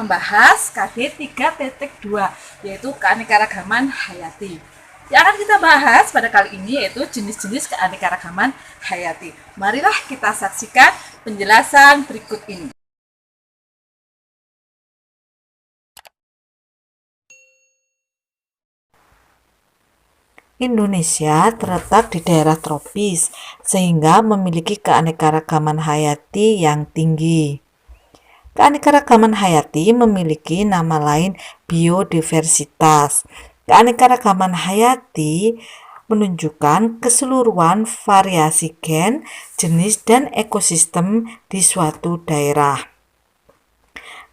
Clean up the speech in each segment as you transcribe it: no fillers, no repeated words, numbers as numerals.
membahas KD 3.2, yaitu keanekaragaman hayati. Yang akan kita bahas pada kali ini yaitu jenis-jenis keanekaragaman hayati. Marilah kita saksikan penjelasan berikut ini. Indonesia terletak di daerah tropis, sehingga memiliki keanekaragaman hayati yang tinggi. Keanekaragaman hayati memiliki nama lain biodiversitas. Keanekaragaman hayati menunjukkan keseluruhan variasi gen, jenis, dan ekosistem di suatu daerah.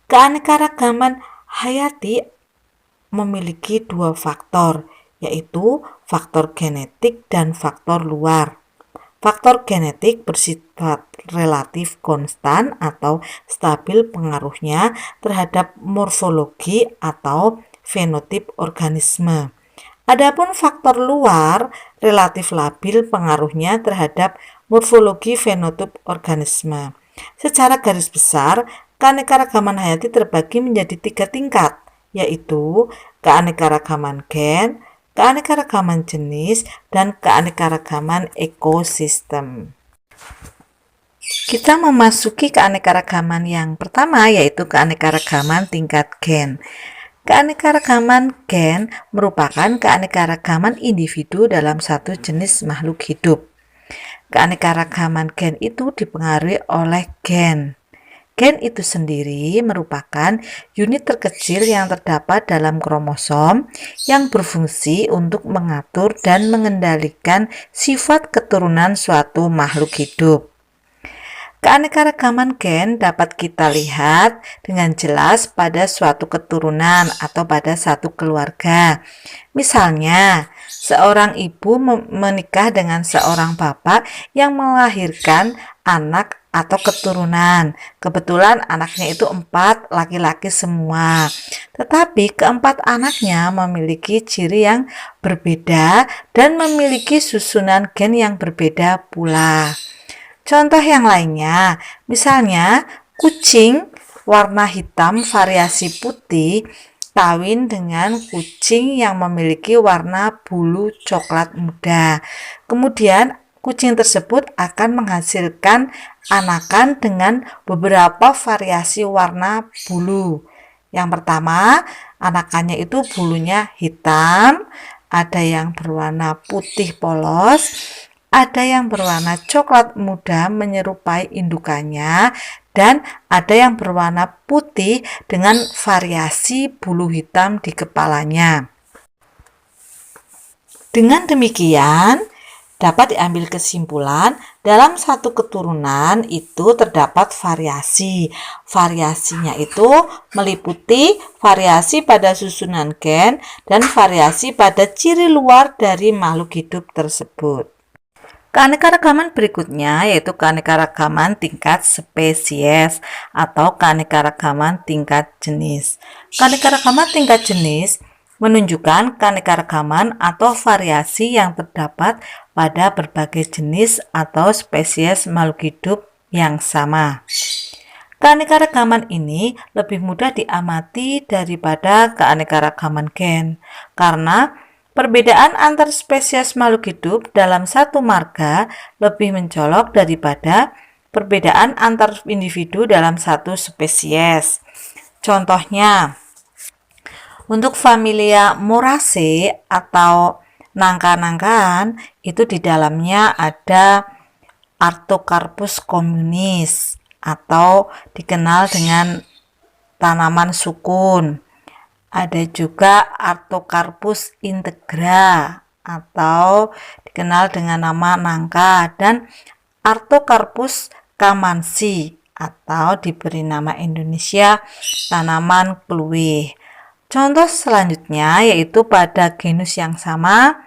Keanekaragaman hayati memiliki dua faktor, yaitu faktor genetik dan faktor luar. Faktor genetik bersifat relatif konstan atau stabil pengaruhnya terhadap morfologi atau fenotip organisme. Adapun faktor luar relatif labil pengaruhnya terhadap morfologi fenotip organisme. Secara garis besar, keanekaragaman hayati terbagi menjadi 3 tingkat, yaitu keanekaragaman gen, keanekaragaman jenis, dan keanekaragaman ekosistem. Kita memasuki keanekaragaman yang pertama, yaitu keanekaragaman tingkat gen. Keanekaragaman gen merupakan keanekaragaman individu dalam satu jenis makhluk hidup. Keanekaragaman gen itu dipengaruhi oleh gen. Gen itu sendiri merupakan unit terkecil yang terdapat dalam kromosom yang berfungsi untuk mengatur dan mengendalikan sifat keturunan suatu makhluk hidup. Keanekaragaman gen dapat kita lihat dengan jelas pada suatu keturunan atau pada satu keluarga. Misalnya, seorang ibu menikah dengan seorang bapak yang melahirkan anak atau keturunan. Kebetulan anaknya itu 4 laki-laki semua. Tetapi keempat anaknya memiliki ciri yang berbeda dan memiliki susunan gen yang berbeda pula. Contoh yang lainnya, misalnya kucing warna hitam variasi putih kawin dengan kucing yang memiliki warna bulu coklat muda. Kemudian kucing tersebut akan menghasilkan anakan dengan beberapa variasi warna bulu. Yang pertama, anakannya itu bulunya hitam, ada yang berwarna putih polos, ada yang berwarna coklat muda menyerupai indukannya, dan ada yang berwarna putih dengan variasi bulu hitam di kepalanya. Dengan demikian, dapat diambil kesimpulan dalam satu keturunan itu terdapat variasi. Variasinya itu meliputi variasi pada susunan gen dan variasi pada ciri luar dari makhluk hidup tersebut. Keanekaragaman berikutnya yaitu keanekaragaman tingkat spesies atau keanekaragaman tingkat jenis. Keanekaragaman tingkat jenis menunjukkan keanekaragaman atau variasi yang terdapat pada berbagai jenis atau spesies makhluk hidup yang sama. Keanekaragaman ini lebih mudah diamati daripada keanekaragaman gen, karena perbedaan antar spesies makhluk hidup dalam satu marga lebih mencolok daripada perbedaan antar individu dalam satu spesies. Contohnya, untuk familia Moraceae atau nangka-nangkaan itu di dalamnya ada Artocarpus communis atau dikenal dengan tanaman sukun. Ada juga Artocarpus integra atau dikenal dengan nama nangka, dan Artocarpus camansi atau diberi nama Indonesia tanaman kluwe. Contoh selanjutnya yaitu pada genus yang sama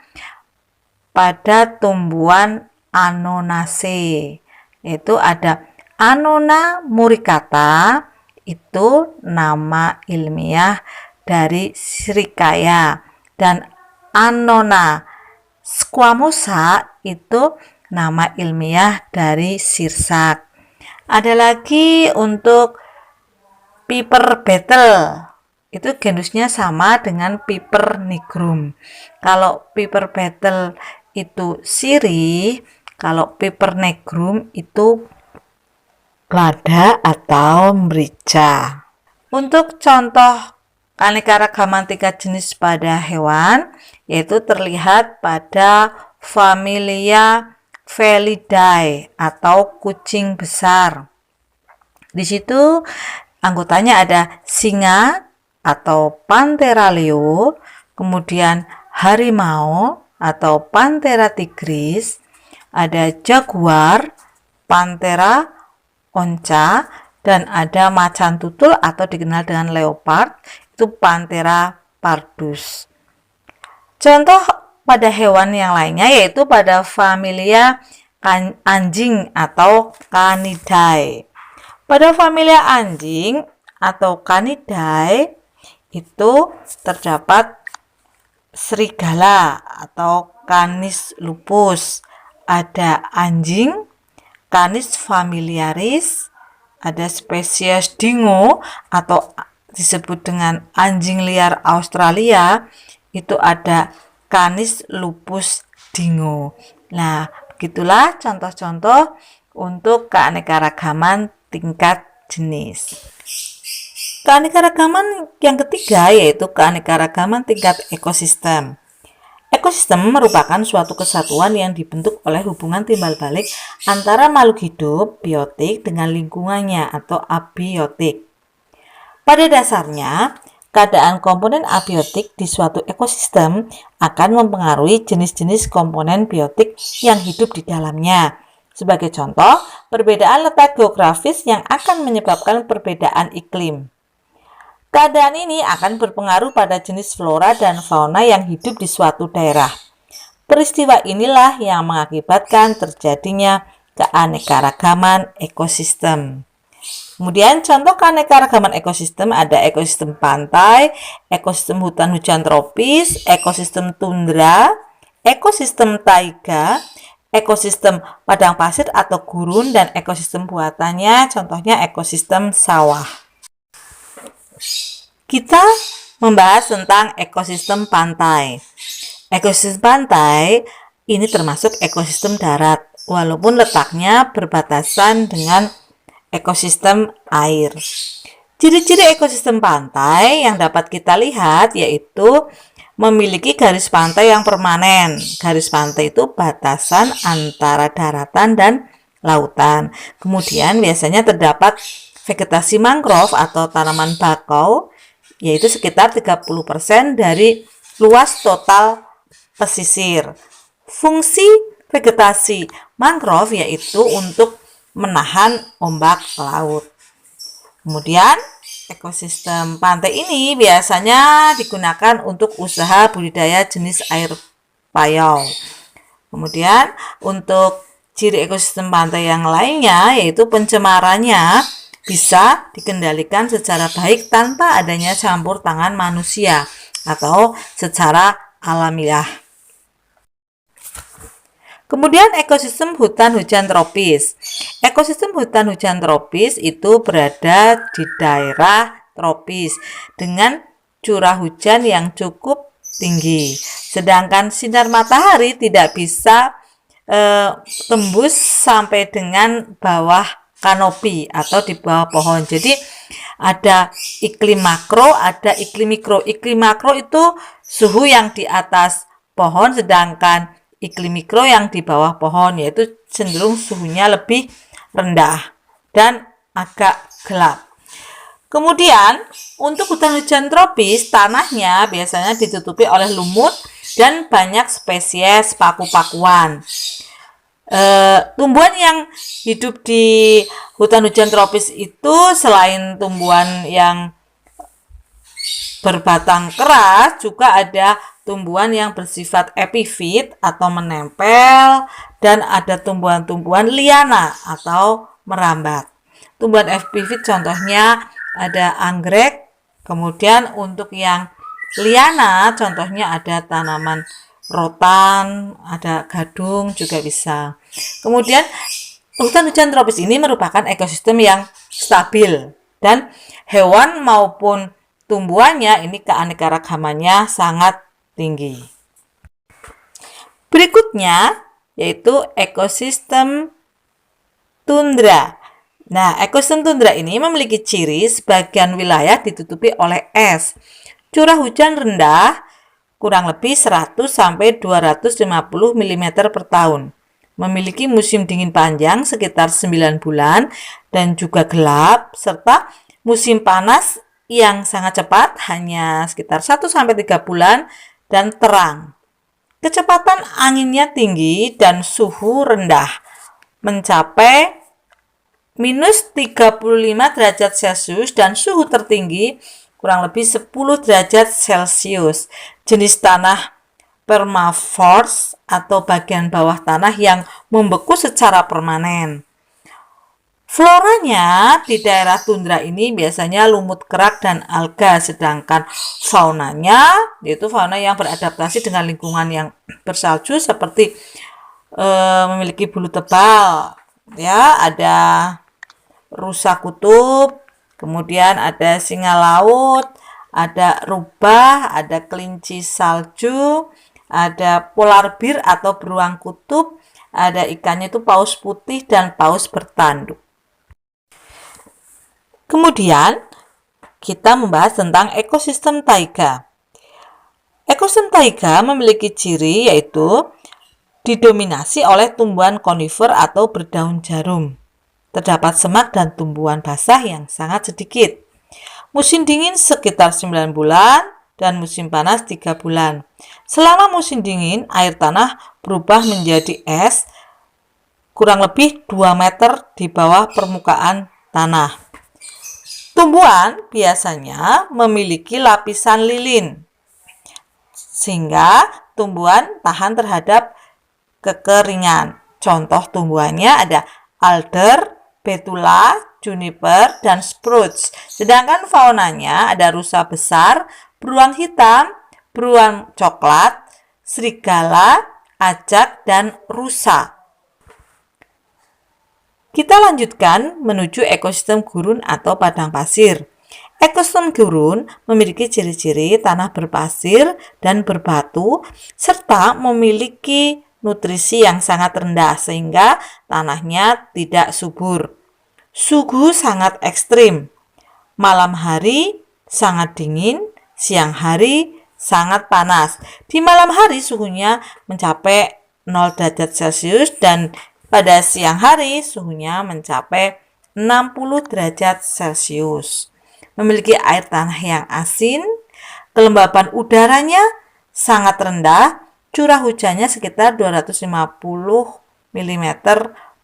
pada tumbuhan Anonaceae, yaitu ada Annona muricata, itu nama ilmiah dari Srikaya, dan Annona squamosa itu nama ilmiah dari sirsak. Ada lagi untuk Piper beetle itu genusnya sama dengan Piper nigrum. Kalau Piper beetle itu sirih, kalau Piper nigrum itu lada atau merica. Untuk contoh keanekaragaman tingkat jenis pada hewan, yaitu terlihat pada familia Felidae atau kucing besar. Di situ anggotanya ada singa atau Panthera leo, kemudian harimau atau Panthera tigris, ada jaguar, Panthera onca, dan ada macan tutul atau dikenal dengan leopard, itu Panthera pardus. Contoh pada hewan yang lainnya yaitu pada familia anjing atau Canidae. Pada familia anjing atau Canidae itu terdapat serigala atau Canis lupus, ada anjing Canis familiaris, ada spesies dingo atau disebut dengan anjing liar Australia, itu ada Canis lupus dingo. Nah, begitulah contoh-contoh untuk keanekaragaman tingkat jenis. Keanekaragaman yang ketiga yaitu keanekaragaman tingkat ekosistem. Ekosistem merupakan suatu kesatuan yang dibentuk oleh hubungan timbal balik antara makhluk hidup biotik dengan lingkungannya atau abiotik. Pada dasarnya, keadaan komponen abiotik di suatu ekosistem akan mempengaruhi jenis-jenis komponen biotik yang hidup di dalamnya. Sebagai contoh, perbedaan letak geografis yang akan menyebabkan perbedaan iklim. Keadaan ini akan berpengaruh pada jenis flora dan fauna yang hidup di suatu daerah. Peristiwa inilah yang mengakibatkan terjadinya keanekaragaman ekosistem. Kemudian contoh keanekaragaman ekosistem ada ekosistem pantai, ekosistem hutan hujan tropis, ekosistem tundra, ekosistem taiga, ekosistem padang pasir atau gurun, dan ekosistem buatannya contohnya ekosistem sawah. Kita membahas tentang ekosistem pantai. Ekosistem pantai ini termasuk ekosistem darat, walaupun letaknya berbatasan dengan ekosistem air. Ciri-ciri ekosistem pantai yang dapat kita lihat yaitu memiliki garis pantai yang permanen. Garis pantai itu batasan antara daratan dan lautan. Kemudian biasanya terdapat vegetasi mangrove atau tanaman bakau, yaitu sekitar 30% dari luas total pesisir. Fungsi vegetasi mangrove yaitu untuk menahan ombak laut. Kemudian ekosistem pantai ini biasanya digunakan untuk usaha budidaya jenis air payau. Kemudian untuk ciri ekosistem pantai yang lainnya yaitu pencemarannya bisa dikendalikan secara baik tanpa adanya campur tangan manusia atau secara alamiah. Kemudian ekosistem hutan hujan tropis. Ekosistem hutan hujan tropis itu berada di daerah tropis dengan curah hujan yang cukup tinggi. Sedangkan sinar matahari tidak bisa tembus sampai dengan bawah kanopi atau di bawah pohon. Jadi ada iklim makro, ada iklim mikro. Iklim makro itu suhu yang di atas pohon, sedangkan iklim mikro yang di bawah pohon, yaitu cenderung suhunya lebih rendah dan agak gelap. Kemudian untuk hutan hujan tropis, tanahnya biasanya ditutupi oleh lumut dan banyak spesies paku-pakuan. Tumbuhan yang hidup di hutan hujan tropis itu selain tumbuhan yang berbatang keras, juga ada tumbuhan yang bersifat epifit atau menempel, dan ada tumbuhan-tumbuhan liana atau merambat. Tumbuhan epifit contohnya ada anggrek, kemudian untuk yang liana contohnya ada tanaman rotan, ada gadung juga bisa. Kemudian hutan hujan tropis ini merupakan ekosistem yang stabil. Dan hewan maupun tumbuhannya ini keanekaragamannya sangat tinggi. Berikutnya yaitu ekosistem tundra. Nah, ekosistem tundra ini memiliki ciri sebagian wilayah ditutupi oleh es. Curah hujan rendah kurang lebih 100 sampai 250 mm per tahun. Memiliki musim dingin panjang sekitar 9 bulan dan juga gelap, serta musim panas yang sangat cepat hanya sekitar 1 sampai 3 bulan dan terang. Kecepatan anginnya tinggi dan suhu rendah, mencapai minus 35 derajat Celcius dan suhu tertinggi kurang lebih 10 derajat Celcius. Jenis tanah permafrost atau bagian bawah tanah yang membeku secara permanen. Floranya di daerah tundra ini biasanya lumut kerak dan alga, sedangkan faunanya yaitu fauna yang beradaptasi dengan lingkungan yang bersalju seperti memiliki bulu tebal, ya, ada rusa kutub, kemudian ada singa laut, ada rubah, ada kelinci salju, ada polar bear atau beruang kutub, ada ikannya itu paus putih dan paus bertanduk. Kemudian kita membahas tentang ekosistem taiga. Ekosistem taiga memiliki ciri yaitu didominasi oleh tumbuhan konifer atau berdaun jarum. Terdapat semak dan tumbuhan basah yang sangat sedikit. Musim dingin sekitar 9 bulan dan musim panas 3 bulan. Selama musim dingin, air tanah berubah menjadi es kurang lebih 2 meter di bawah permukaan tanah. Tumbuhan biasanya memiliki lapisan lilin, sehingga tumbuhan tahan terhadap kekeringan. Contoh tumbuhannya ada alder, betula, juniper, dan spruce. Sedangkan faunanya ada rusa besar, beruang hitam, beruang coklat, serigala, ajak, dan rusa. Kita lanjutkan menuju ekosistem gurun atau padang pasir. Ekosistem gurun memiliki ciri-ciri tanah berpasir dan berbatu, serta memiliki nutrisi yang sangat rendah sehingga tanahnya tidak subur. Suhu sangat ekstrim. Malam hari sangat dingin, siang hari sangat panas. Di malam hari suhunya mencapai 0 derajat Celcius dan pada siang hari suhunya mencapai 60 derajat Celcius. Memiliki air tanah yang asin, kelembapan udaranya sangat rendah, curah hujannya sekitar 250 mm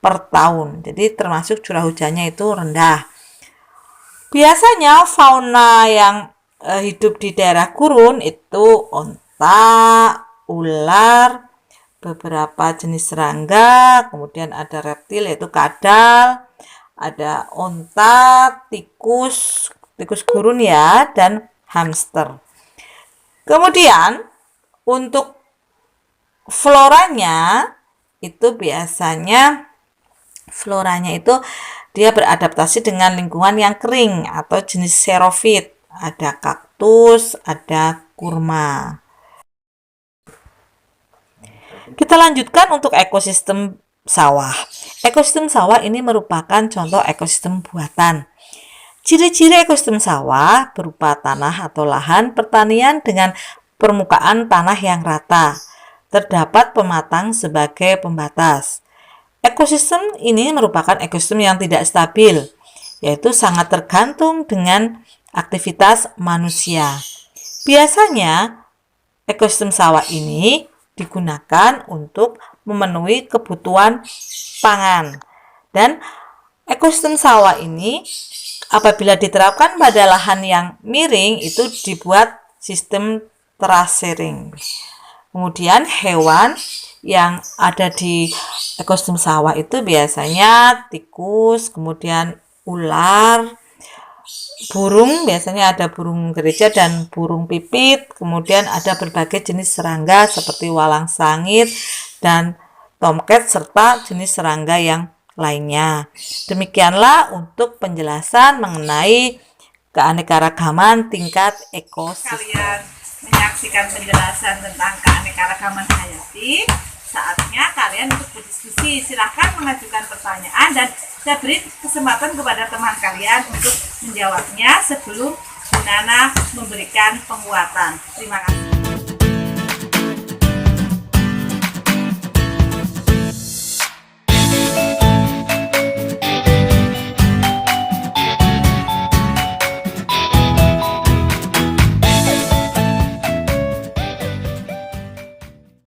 per tahun. Jadi termasuk curah hujannya itu rendah. Biasanya fauna yang hidup di daerah gurun itu onta, ular, beberapa jenis serangga, kemudian ada reptil yaitu kadal, ada onta, tikus gurun ya, dan hamster. Kemudian untuk floranya itu biasanya dia beradaptasi dengan lingkungan yang kering atau jenis xerophyte. Ada kaktus, ada kurma. Kita lanjutkan untuk ekosistem sawah. Ekosistem sawah ini merupakan contoh ekosistem buatan. Ciri-ciri ekosistem sawah berupa tanah atau lahan pertanian dengan permukaan tanah yang rata. Terdapat pematang sebagai pembatas. Ekosistem ini merupakan ekosistem yang tidak stabil, yaitu sangat tergantung dengan aktivitas manusia. Biasanya, ekosistem sawah ini digunakan untuk memenuhi kebutuhan pangan. Dan ekosistem sawah ini apabila diterapkan pada lahan yang miring itu dibuat sistem terasering. Kemudian hewan yang ada di ekosistem sawah itu biasanya tikus, kemudian ular, burung, biasanya ada burung gereja dan burung pipit, kemudian ada berbagai jenis serangga seperti walang sangit dan tomcat serta jenis serangga yang lainnya. Demikianlah untuk penjelasan mengenai keanekaragaman tingkat ekosistem. Kalian menyaksikan penjelasan tentang keanekaragaman hayati, saatnya kalian untuk berdiskusi. Silahkan mengajukan pertanyaan dan saya beri kesempatan kepada teman kalian untuk menjawabnya sebelum Bu Nana memberikan penguatan. Terima kasih.